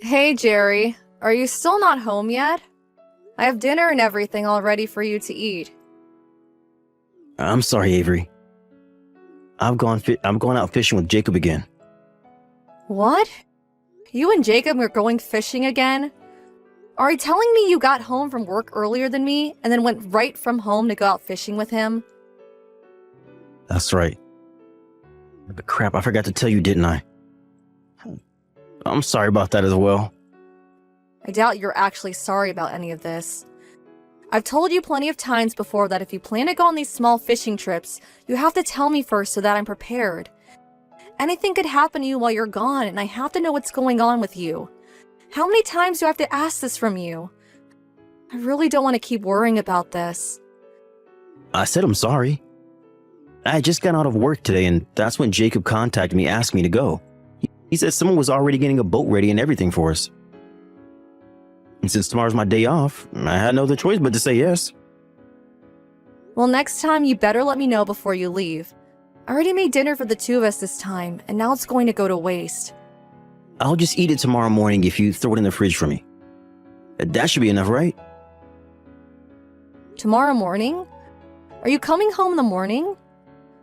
Hey, Jerry. Are you still not home yet? I have dinner and everything all ready for you to eat. I'm sorry, Avery. I'm going out fishing with Jacob again. What? You and Jacob are going fishing again? Are you telling me you got home from work earlier than me and then went right from home to go out fishing with him? That's right. But crap, I forgot to tell you, didn't I? I'm sorry about that as well. I doubt you're actually sorry about any of this. I've told you plenty of times before that if you plan to go on these small fishing trips, you have to tell me first so that I'm prepared. Anything could happen to you while you're gone, and I have to know what's going on with you. How many times do I have to ask this from you? I really don't want to keep worrying about this. I said I'm sorry. I just got out of work today, and that's when Jacob contacted me asking me to go. He said someone was already getting a boat ready and everything for us. And since tomorrow's my day off, I had no other choice but to say yes. Well, next time you better let me know before you leave. I already made dinner for the two of us this time, and now it's going to go to waste. I'll just eat it tomorrow morning if you throw it in the fridge for me. That should be enough, right? Tomorrow morning? Are you coming home in the morning?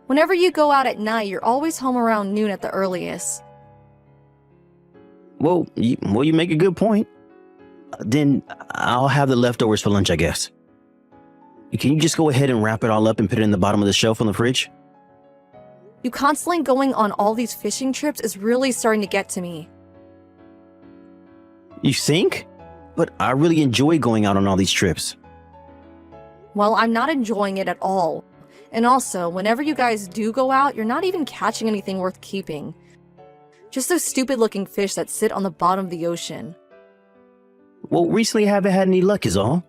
Whenever you go out at night, you're always home around noon at the earliest. Well, you make a good point. Then I'll have the leftovers for lunch, I guess. Can you just go ahead and wrap it all up and put it in the bottom of the shelf on the fridge? You constantly going on all these fishing trips is really starting to get to me. You think? But I really enjoy going out on all these trips. Well, I'm not enjoying it at all. And also, whenever you guys do go out, you're not even catching anything worth keeping. Just those stupid-looking fish that sit on the bottom of the ocean. Well, recently I haven't had any luck is all.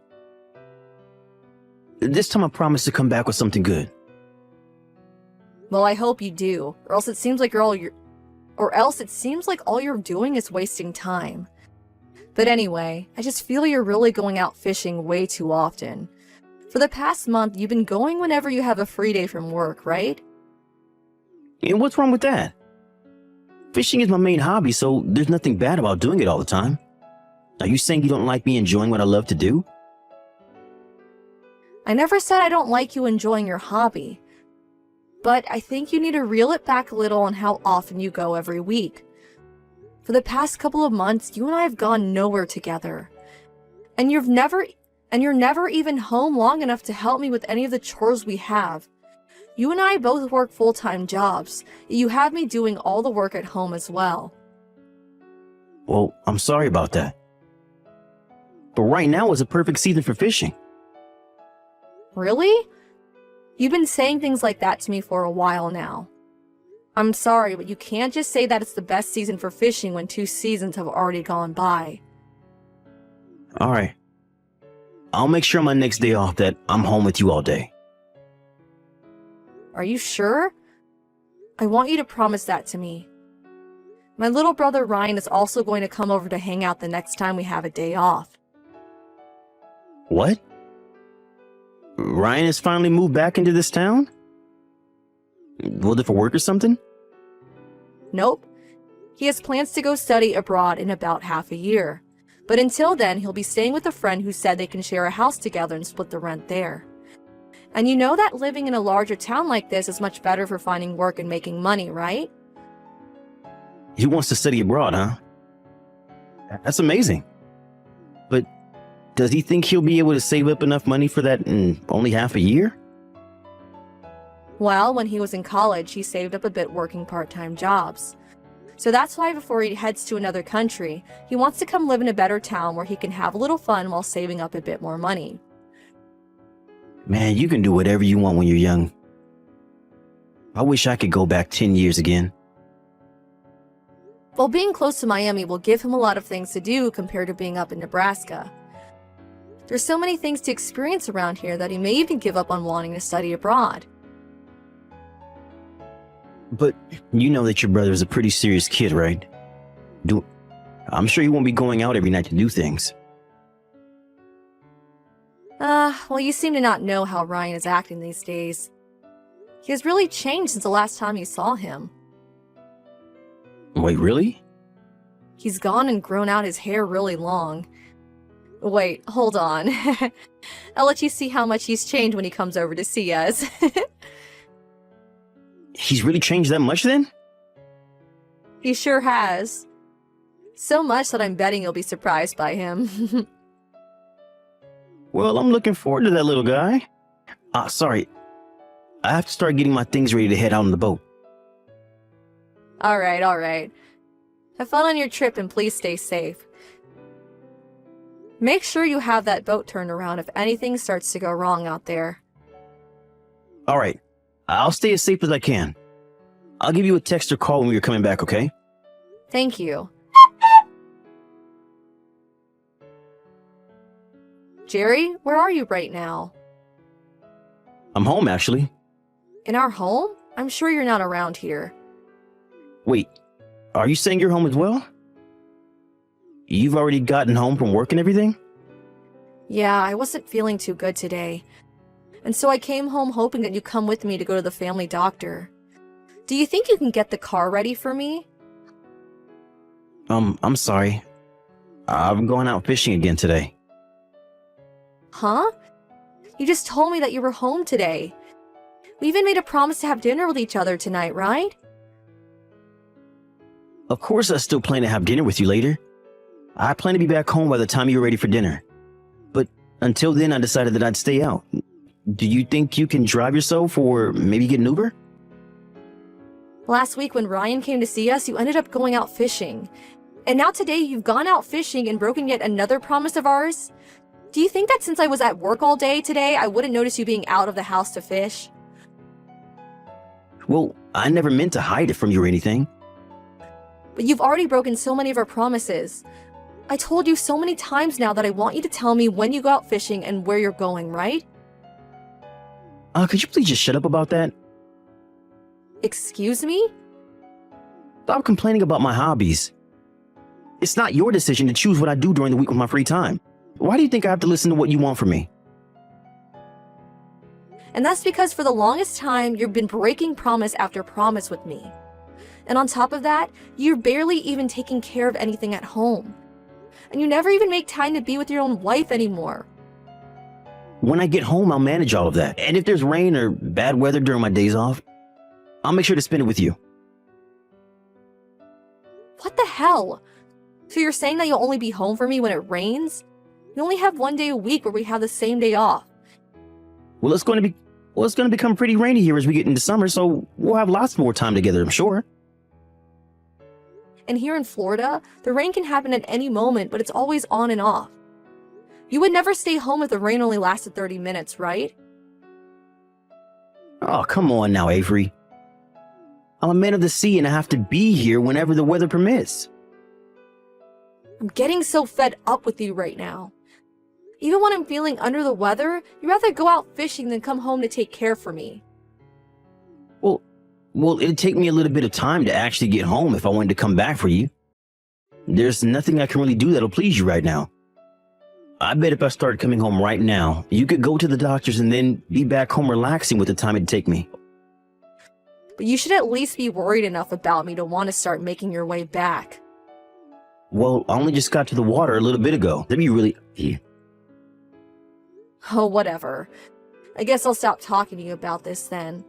This time I promise to come back with something good. Well, I hope you do, or else it seems like all you're doing is wasting time. But anyway, I just feel you're really going out fishing way too often. For the past month, you've been going whenever you have a free day from work, right? And what's wrong with that? Fishing is my main hobby, so there's nothing bad about doing it all the time. Are you saying you don't like me enjoying what I love to do? I never said I don't like you enjoying your hobby. But I think you need to reel it back a little on how often you go every week. For the past couple of months, you and I have gone nowhere together. And you're never even home long enough to help me with any of the chores we have. You and I both work full-time jobs, yet you have me doing all the work at home as well. Well, I'm sorry about that. But right now is a perfect season for fishing. Really? You've been saying things like that to me for a while now. I'm sorry, but you can't just say that it's the best season for fishing when 2 seasons have already gone by. Alright. I'll make sure on my next day off that I'm home with you all day. Are you sure? I want you to promise that to me. My little brother Ryan is also going to come over to hang out the next time we have a day off. What? Ryan has finally moved back into this town? Was it for work or something? Nope. He has plans to go study abroad in about half a year. But until then, he'll be staying with a friend who said they can share a house together and split the rent there. And you know that living in a larger town like this is much better for finding work and making money, right? He wants to study abroad, huh? That's amazing. But does he think he'll be able to save up enough money for that in only half a year? Well, when he was in college, he saved up a bit working part-time jobs. So that's why before he heads to another country, he wants to come live in a better town where he can have a little fun while saving up a bit more money. Man, you can do whatever you want when you're young. I wish I could go back 10 years again. Well, being close to Miami will give him a lot of things to do compared to being up in Nebraska. There's so many things to experience around here that he may even give up on wanting to study abroad. But you know that your brother's a pretty serious kid, right? I'm sure he won't be going out every night to do things. Well, you seem to not know how Ryan is acting these days. He has really changed since the last time you saw him. Wait, really? He's gone and grown out his hair really long. Wait, hold on. I'll let you see how much he's changed when he comes over to see us. He's really changed that much then? He sure has. So much that I'm betting you'll be surprised by him. Well, I'm looking forward to that little guy. Sorry. I have to start getting my things ready to head out on the boat. Alright, alright. Have fun on your trip and please stay safe. Make sure you have that boat turned around if anything starts to go wrong out there. Alright. I'll stay as safe as I can. I'll give you a text or call when we're coming back, okay? Thank you. Jerry, where are you right now? I'm home, actually. In our home? I'm sure you're not around here. Wait, are you saying you're home as well? You've already gotten home from work and everything? Yeah, I wasn't feeling too good today. And so I came home hoping that you'd come with me to go to the family doctor. Do you think you can get the car ready for me? I'm sorry. I'm going out fishing again today. Huh? You just told me that you were home today. We even made a promise to have dinner with each other tonight, right? Of course I still plan to have dinner with you later. I plan to be back home by the time you're ready for dinner. But until then, I decided that I'd stay out. Do you think you can drive yourself or maybe get an Uber? Last week when Ryan came to see us, you ended up going out fishing. And now today you've gone out fishing and broken yet another promise of ours? Do you think that since I was at work all day today, I wouldn't notice you being out of the house to fish? Well, I never meant to hide it from you or anything. But you've already broken so many of our promises. I told you so many times now that I want you to tell me when you go out fishing and where you're going, right? Could you please just shut up about that? Excuse me? Stop complaining about my hobbies. It's not your decision to choose what I do during the week with my free time. Why do you think I have to listen to what you want from me? And that's because for the longest time, you've been breaking promise after promise with me. And on top of that, you're barely even taking care of anything at home. And you never even make time to be with your own wife anymore. When I get home, I'll manage all of that. And if there's rain or bad weather during my days off, I'll make sure to spend it with you. What the hell? So you're saying that you'll only be home for me when it rains? We only have one day a week where we have the same day off. Well, it's going to become pretty rainy here as we get into summer, so we'll have lots more time together, I'm sure. And here in Florida, the rain can happen at any moment, but it's always on and off. You would never stay home if the rain only lasted 30 minutes, right? Oh, come on now, Avery. I'm a man of the sea and I have to be here whenever the weather permits. I'm getting so fed up with you right now. Even when I'm feeling under the weather, you'd rather go out fishing than come home to take care for me. Well, it'd take me a little bit of time to actually get home if I wanted to come back for you. There's nothing I can really do that'll please you right now. I bet if I started coming home right now, you could go to the doctor's and then be back home relaxing with the time it'd take me. But you should at least be worried enough about me to want to start making your way back. Well, I only just got to the water a little bit ago. That'd be really... Oh, whatever. I guess I'll stop talking to you about this then.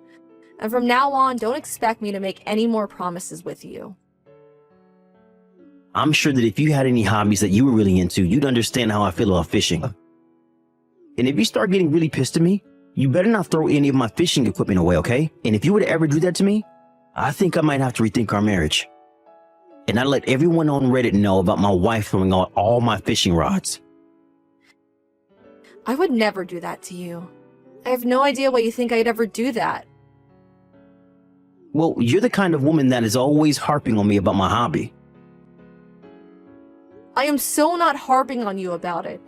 And from now on, don't expect me to make any more promises with you. I'm sure that if you had any hobbies that you were really into, you'd understand how I feel about fishing. And if you start getting really pissed at me, you better not throw any of my fishing equipment away, okay? And if you were to ever do that to me, I think I might have to rethink our marriage. And I'd let everyone on Reddit know about my wife throwing out all my fishing rods. I would never do that to you. I have no idea why you think I'd ever do that. Well, you're the kind of woman that is always harping on me about my hobby. I am so not harping on you about it.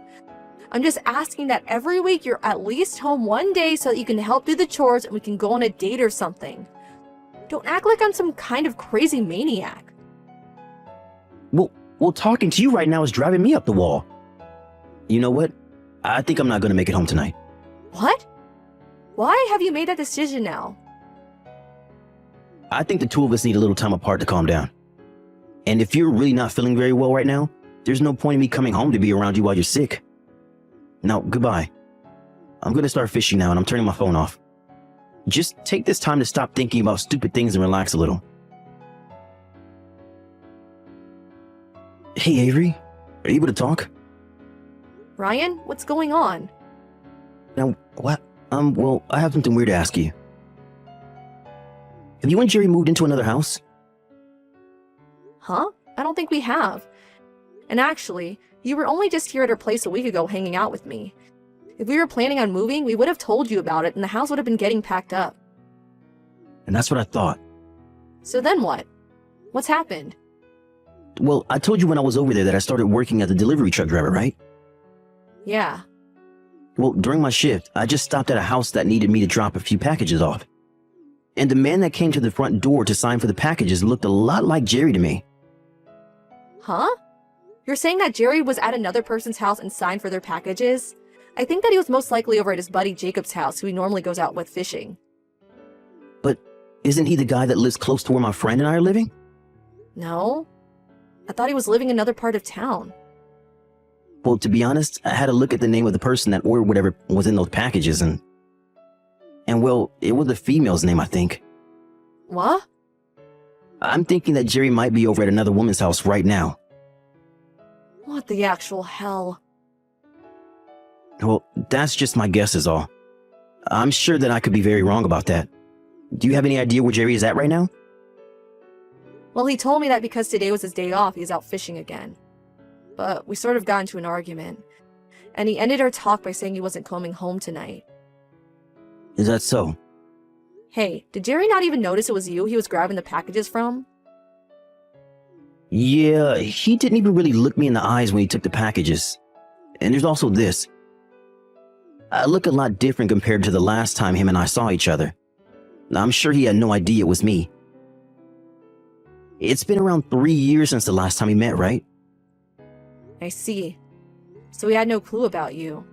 I'm just asking that every week you're at least home one day so that you can help do the chores and we can go on a date or something. Don't act like I'm some kind of crazy maniac. Well, talking to you right now is driving me up the wall. You know what? I think I'm not going to make it home tonight. What? Why have you made that decision now? I think the two of us need a little time apart to calm down. And if you're really not feeling very well right now, there's no point in me coming home to be around you while you're sick. Now, goodbye. I'm gonna start fishing now and I'm turning my phone off. Just take this time to stop thinking about stupid things and relax a little. Hey, Avery. Are you able to talk? Ryan, what's going on? Now, what? Well, I have something weird to ask you. Have you and Jerry moved into another house? Huh? I don't think we have. And actually, you were only just here at our place a week ago hanging out with me. If we were planning on moving, we would have told you about it and the house would have been getting packed up. And that's what I thought. So then what? What's happened? Well, I told you when I was over there that I started working as a delivery truck driver, right? Yeah. Well, during my shift, I just stopped at a house that needed me to drop a few packages off. And the man that came to the front door to sign for the packages looked a lot like Jerry to me. Huh? You're saying that Jerry was at another person's house and signed for their packages? I think that he was most likely over at his buddy Jacob's house, who he normally goes out with fishing. But isn't he the guy that lives close to where my friend and I are living? No. I thought he was living in another part of town. Well, to be honest, I had to look at the name of the person that ordered whatever was in those packages and well, it was a female's name, I think. What? I'm thinking that Jerry might be over at another woman's house right now. What the actual hell? Well, that's just my guess is all. I'm sure that I could be very wrong about that. Do you have any idea where Jerry is at right now? Well, he told me that because today was his day off, he's out fishing again. But we sort of got into an argument. And he ended our talk by saying he wasn't coming home tonight. Is that so? Hey, did Jerry not even notice it was you he was grabbing the packages from? Yeah, he didn't even really look me in the eyes when he took the packages. And there's also this. I look a lot different compared to the last time him and I saw each other. I'm sure he had no idea it was me. It's been around 3 years since the last time we met, right? I see. So he had no clue about you.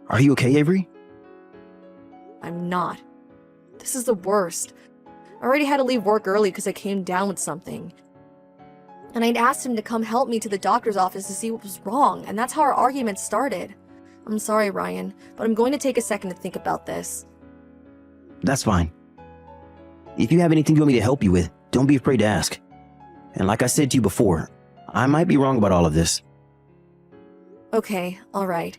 Are you okay, Avery? I'm not. This is the worst. I already had to leave work early because I came down with something. And I'd asked him to come help me to the doctor's office to see what was wrong, and that's how our argument started. I'm sorry, Ryan, but I'm going to take a second to think about this. That's fine. If you have anything you want me to help you with, don't be afraid to ask. And like I said to you before, I might be wrong about all of this. Okay, alright.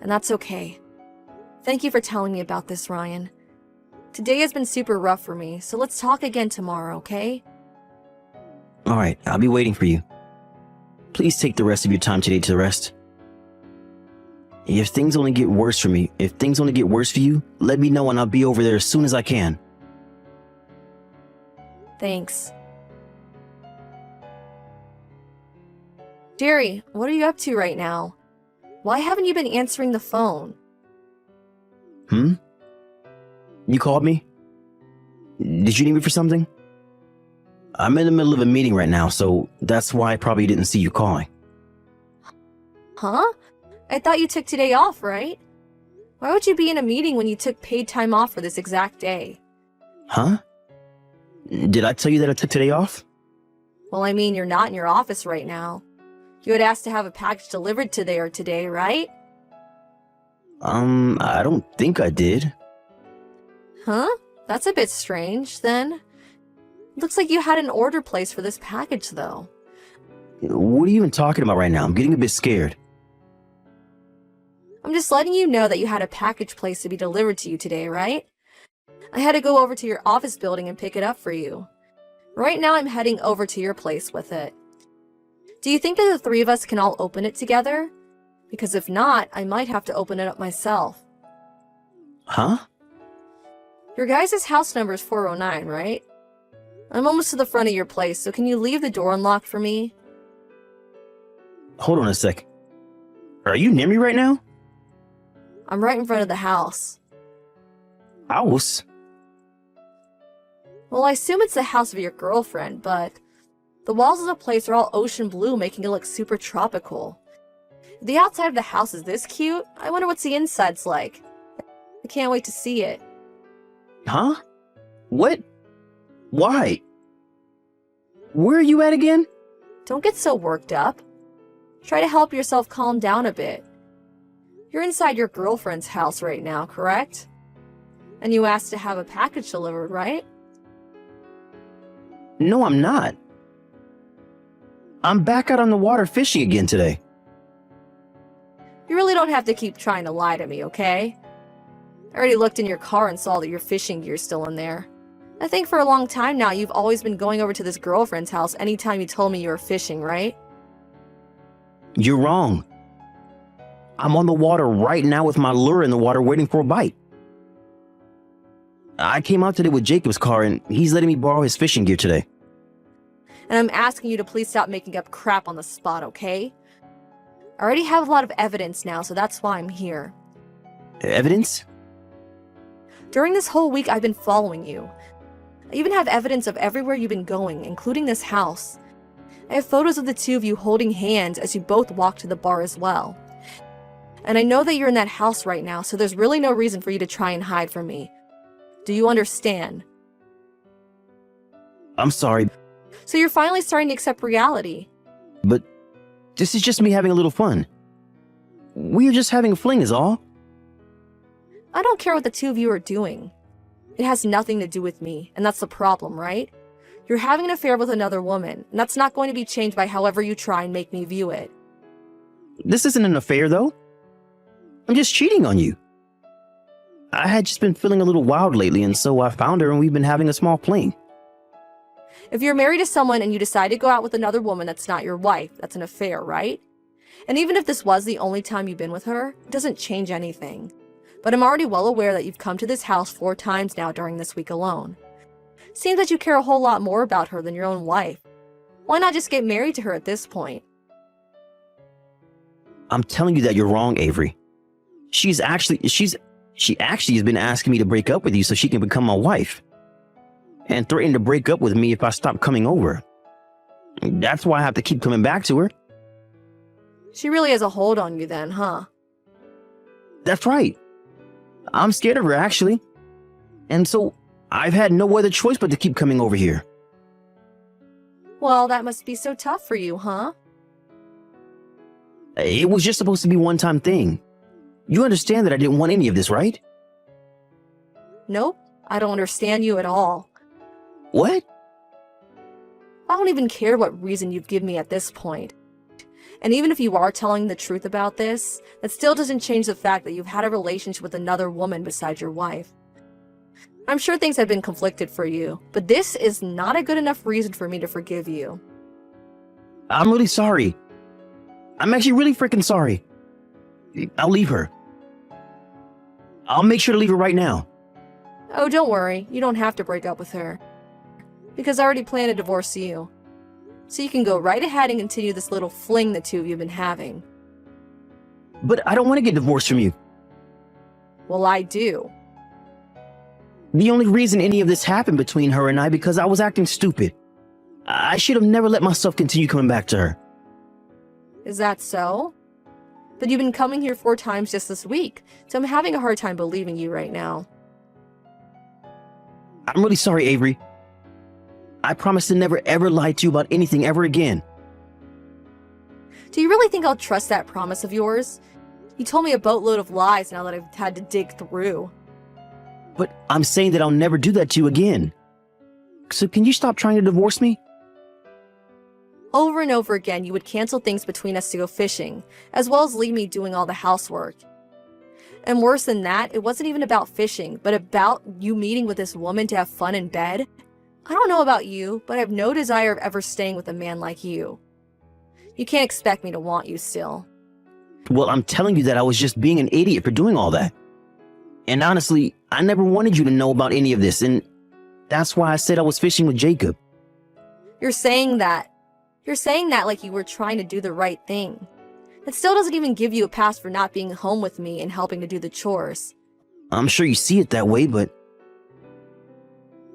And that's okay. Thank you for telling me about this, Ryan. Today has been super rough for me, so let's talk again tomorrow, okay? Alright, I'll be waiting for you. Please take the rest of your time today to rest. If things only get worse for me, if things only get worse for you, let me know and I'll be over there as soon as I can. Thanks. Jerry, what are you up to right now? Why haven't you been answering the phone? You called me? Did you need me for something? I'm in the middle of a meeting right now, so that's why I probably didn't see you calling. Huh? I thought you took today off, right? Why would you be in a meeting when you took paid time off for this exact day? Huh? Did I tell you that I took today off? Well, I mean, you're not in your office right now. You had asked to have a package delivered today, right? I don't think I did. Huh? That's a bit strange, then. Looks like you had an order placed for this package, though. What are you even talking about right now? I'm getting a bit scared. I'm just letting you know that you had a package placed to be delivered to you today, right? I had to go over to your office building and pick it up for you. Right now I'm heading over to your place with it. Do you think that the three of us can all open it together? Because if not, I might have to open it up myself. Huh? Your guys' house number is 409, right? I'm almost to the front of your place, so can you leave the door unlocked for me? Hold on a sec. Are you near me right now? I'm right in front of the house. House? Well, I assume it's the house of your girlfriend, but the walls of the place are all ocean blue, making it look super tropical. If the outside of the house is this cute, I wonder what's the inside's like. I can't wait to see it. Huh? What? Why? Where are you at again? Don't get so worked up. Try to help yourself calm down a bit. You're inside your girlfriend's house right now, correct? And you asked to have a package delivered, right? No, I'm not. I'm back out on the water fishing again today. You really don't have to keep trying to lie to me, okay? I already looked in your car and saw that your fishing gear's still in there. I think for a long time now you've always been going over to this girlfriend's house anytime you told me you were fishing, right? You're wrong. I'm on the water right now with my lure in the water waiting for a bite. I came out today with Jacob's car and he's letting me borrow his fishing gear today. And I'm asking you to please stop making up crap on the spot, okay? I already have a lot of evidence now, so that's why I'm here. Evidence? During this whole week, I've been following you. I even have evidence of everywhere you've been going, including this house. I have photos of the two of you holding hands as you both walk to the bar as well. And I know that you're in that house right now, so there's really no reason for you to try and hide from me. Do you understand? I'm sorry, So you're finally starting to accept reality. but this is just me having a little fun. We're just having a fling is all. I don't care what the two of you are doing. It has nothing to do with me, and that's the problem, right? You're having an affair with another woman, and that's not going to be changed by however you try and make me view it. This isn't an affair though. I'm just cheating on you. I had just been feeling a little wild lately and so I found her and we've been having a small fling. If you're married to someone and you decide to go out with another woman that's not your wife, that's an affair, right? And even if this was the only time you've been with her, it doesn't change anything. But I'm already well aware that you've come to this house 4 times now during this week alone. Seems that you care a whole lot more about her than your own wife. Why not just get married to her at this point? I'm telling you that you're wrong, Avery. She actually has been asking me to break up with you so she can become my wife. And threatened to break up with me if I stop coming over. That's why I have to keep coming back to her. She really has a hold on you then, huh? That's right. I'm scared of her, actually. And so I've had no other choice but to keep coming over here. Well, that must be so tough for you, huh? It was just supposed to be a one-time thing. You understand that I didn't want any of this, right? Nope, I don't understand you at all. What? I don't even care what reason you've given me at this point. And even if you are telling the truth about this, that still doesn't change the fact that you've had a relationship with another woman besides your wife. I'm sure things have been conflicted for you, but this is not a good enough reason for me to forgive you. I'm really sorry. I'm actually really freaking sorry. I'll leave her. I'll make sure to leave her right now. Oh, don't worry, you don't have to break up with her. Because I already planned to divorce you. So you can go right ahead and continue this little fling the two of you have been having. But I don't want to get divorced from you. Well, I do. The only reason any of this happened between her and I because I was acting stupid. I should have never let myself continue coming back to her. Is that so? But you've been coming here 4 times just this week, so I'm having a hard time believing you right now. I'm really sorry, Avery. I promise to never ever lie to you about anything ever again. Do you really think I'll trust that promise of yours? You told me a boatload of lies now that I've had to dig through. But I'm saying that I'll never do that to you again. So can you stop trying to divorce me? Over and over again, you would cancel things between us to go fishing, as well as leave me doing all the housework. And worse than that, it wasn't even about fishing, but about you meeting with this woman to have fun in bed. I don't know about you, but I have no desire of ever staying with a man like you. You can't expect me to want you still. Well, I'm telling you that I was just being an idiot for doing all that. And honestly, I never wanted you to know about any of this, and that's why I said I was fishing with Jacob. You're saying that like you were trying to do the right thing. It still doesn't even give you a pass for not being home with me and helping to do the chores. I'm sure you see it that way, but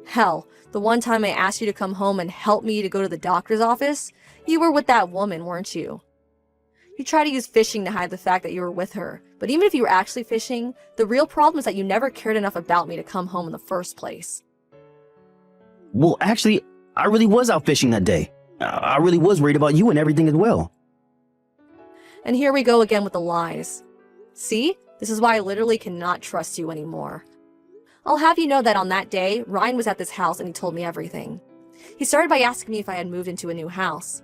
Hell, the one time I asked you to come home and help me to go to the doctor's office, you were with that woman, weren't you? You tried to use fishing to hide the fact that you were with her, but even if you were actually fishing, the real problem is that you never cared enough about me to come home in the first place. well, actually, I really was out fishing that day. I really was worried about you and everything as well. And here we go again with the lies. See? This is why I literally cannot trust you anymore. I'll have you know that on that day, Ryan was at this house and he told me everything. He started by asking me if I had moved into a new house.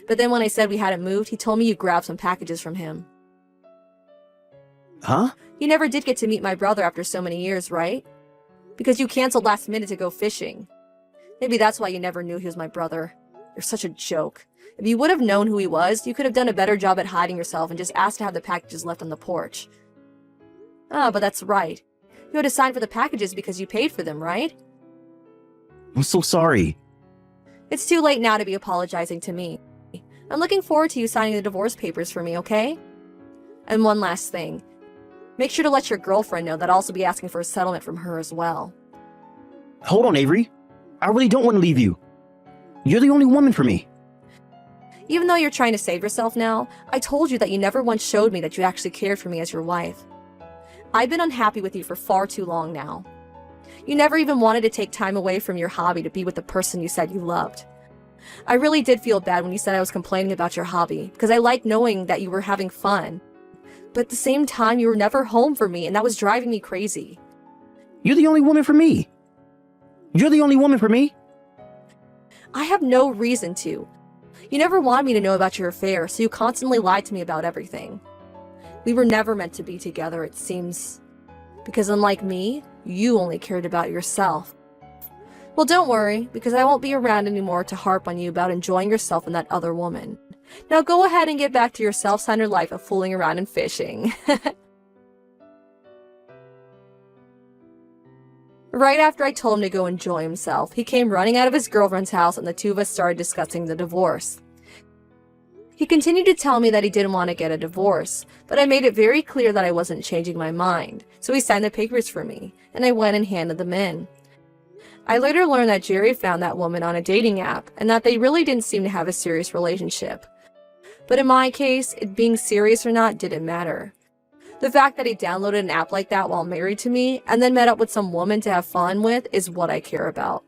But then when I said we hadn't moved, he told me you grabbed some packages from him. Huh? You never did get to meet my brother after so many years, right? Because you canceled last minute to go fishing. Maybe that's why you never knew he was my brother. You're such a joke. If you would have known who he was, you could have done a better job at hiding yourself and just asked to have the packages left on the porch. Ah, but that's right. You had to sign for the packages because you paid for them, right? I'm so sorry. It's too late now to be apologizing to me. I'm looking forward to you signing the divorce papers for me, okay? And one last thing. Make sure to let your girlfriend know that I'll also be asking for a settlement from her as well. Hold on, Avery. I really don't want to leave you. You're the only woman for me. Even though you're trying to save yourself now, I told you that you never once showed me that you actually cared for me as your wife. I've been unhappy with you for far too long now. You never even wanted to take time away from your hobby to be with the person you said you loved. I really did feel bad when you said I was complaining about your hobby, because I liked knowing that you were having fun. But at the same time, you were never home for me, and that was driving me crazy. You're the only woman for me. You're the only woman for me. I have no reason to. You never wanted me to know about your affair, so you constantly lied to me about everything. We were never meant to be together, it seems. Because unlike me, you only cared about yourself. Well, don't worry, because I won't be around anymore to harp on you about enjoying yourself and that other woman. Now go ahead and get back to your self-centered life of fooling around and fishing. Right after I told him to go enjoy himself, he came running out of his girlfriend's house and the two of us started discussing the divorce. He continued to tell me that he didn't want to get a divorce, but I made it very clear that I wasn't changing my mind, so he signed the papers for me, and I went and handed them in. I later learned that Jerry found that woman on a dating app, and that they really didn't seem to have a serious relationship. But in my case, it being serious or not didn't matter. The fact that he downloaded an app like that while married to me, and then met up with some woman to have fun with, is what I care about.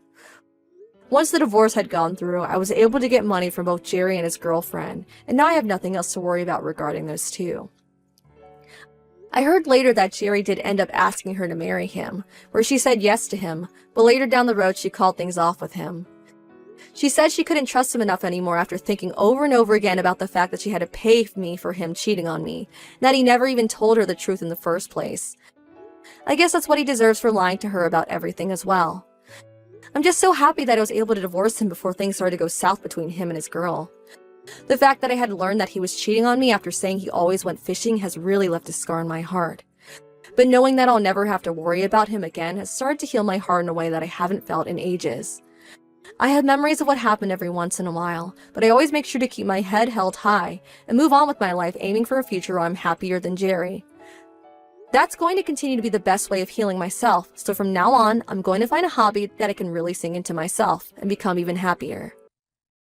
Once the divorce had gone through, I was able to get money from both Jerry and his girlfriend, and now I have nothing else to worry about regarding those two. I heard later that Jerry did end up asking her to marry him, where she said yes to him, but later down the road she called things off with him. She said she couldn't trust him enough anymore after thinking over and over again about the fact that she had to pay me for him cheating on me, and that he never even told her the truth in the first place. I guess that's what he deserves for lying to her about everything as well. I'm just so happy that I was able to divorce him before things started to go south between him and his girl. The fact that I had learned that he was cheating on me after saying he always went fishing has really left a scar in my heart. But knowing that I'll never have to worry about him again has started to heal my heart in a way that I haven't felt in ages. I have memories of what happened every once in a while, but I always make sure to keep my head held high and move on with my life, aiming for a future where I'm happier than Jerry. That's going to continue to be the best way of healing myself, so from now on, I'm going to find a hobby that I can really sing into myself and become even happier.